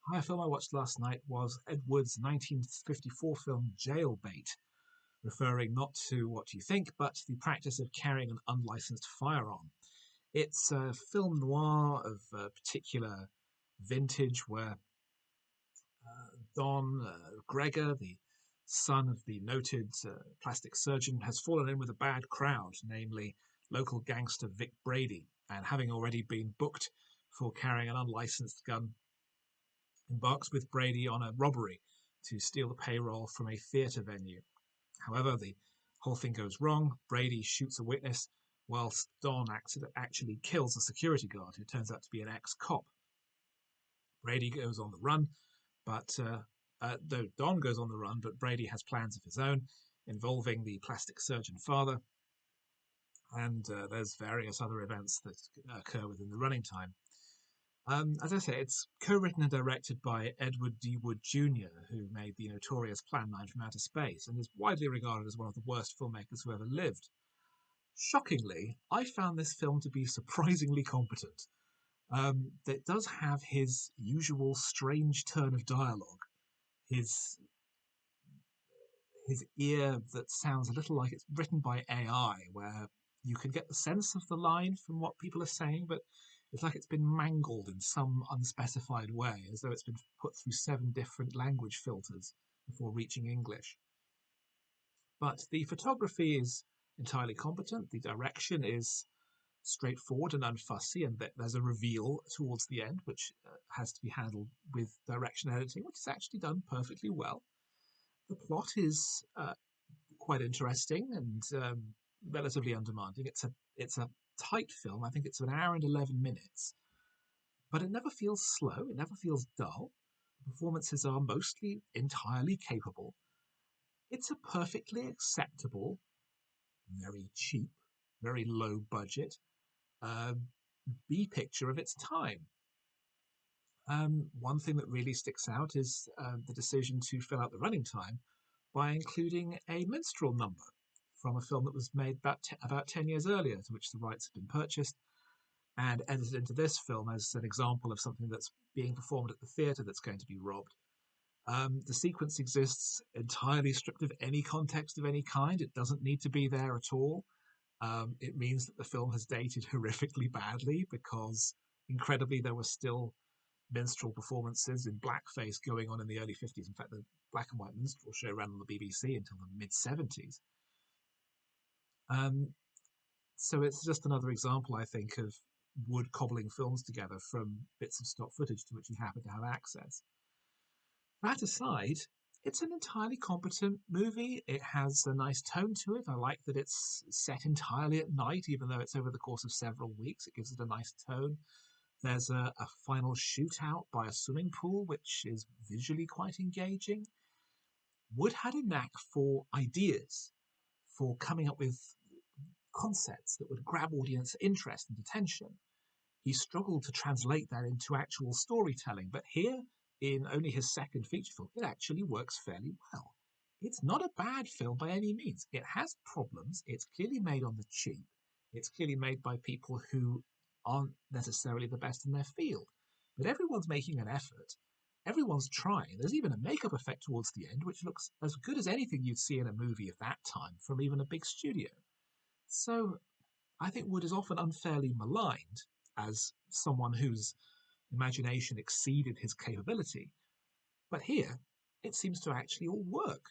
Hi, a film I watched last night was Ed Wood's 1954 film Jailbait, referring not to what you think, but to the practice of carrying an unlicensed firearm. It's a film noir of a particular vintage where Don Gregor, the son of the noted plastic surgeon, has fallen in with a bad crowd, namely local gangster Vic Brady, and having already been booked for carrying an unlicensed gun, embarks with Brady on a robbery to steal the payroll from a theatre venue. However, the whole thing goes wrong. Brady shoots a witness, whilst Don actually kills a security guard who turns out to be an ex-cop. Brady goes on the run, but though Don goes on the run, but Brady has plans of his own involving the plastic surgeon father, and there's various other events that occur within the running time. As I say, it's co-written and directed by Edward D. Wood Jr., who made the notorious Plan 9 from Outer Space, and is widely regarded as one of the worst filmmakers who ever lived. Shockingly, I found this film to be surprisingly competent. It does have his usual strange turn of dialogue, his his ear that sounds a little like it's written by AI, where you can get the sense of the line from what people are saying, but it's like it's been mangled in some unspecified way, as though it's been put through 7 different language filters before reaching English. But the photography is entirely competent, the direction is straightforward and unfussy, and there's a reveal towards the end, which has to be handled with direction editing, which is actually done perfectly well. The plot is quite interesting and relatively undemanding. It's a tight film. I think it's an hour and 11 minutes, but it never feels slow. It never feels dull. The performances are mostly entirely capable. It's a perfectly acceptable, very cheap, very low budget uh, B picture of its time. One thing that really sticks out is the decision to fill out the running time by including a minstrel number from a film that was made about 10 years earlier, to which the rights had been purchased and edited into this film as an example of something that's being performed at the theatre that's going to be robbed. The sequence exists entirely stripped of any context of any kind. It doesn't need to be there at all. It means that the film has dated horrifically badly because, incredibly, there were still minstrel performances in blackface going on in the early 50s. In fact, the black and white minstrel show ran on the BBC until the mid 70s. Um, so it's just another example, I think, of Wood cobbling films together from bits of stock footage to which he happened to have access. That aside, it's an entirely competent movie. It has a nice tone to it. I like that it's set entirely at night, even though it's over the course of several weeks. It gives it a nice tone. There's a final shootout by a swimming pool, which is visually quite engaging. Wood had a knack for ideas, for coming up with concepts that would grab audience interest and attention. He struggled to translate that into actual storytelling, but here, in only his second feature film, it actually works fairly well. It's not a bad film by any means. It has problems. It's clearly made on the cheap. It's clearly made by people who aren't necessarily the best in their field. But everyone's making an effort. Everyone's trying. There's even a makeup effect towards the end, which looks as good as anything you'd see in a movie of that time from even a big studio. So I think Wood is often unfairly maligned as someone whose imagination exceeded his capability. But here, it seems to actually all work.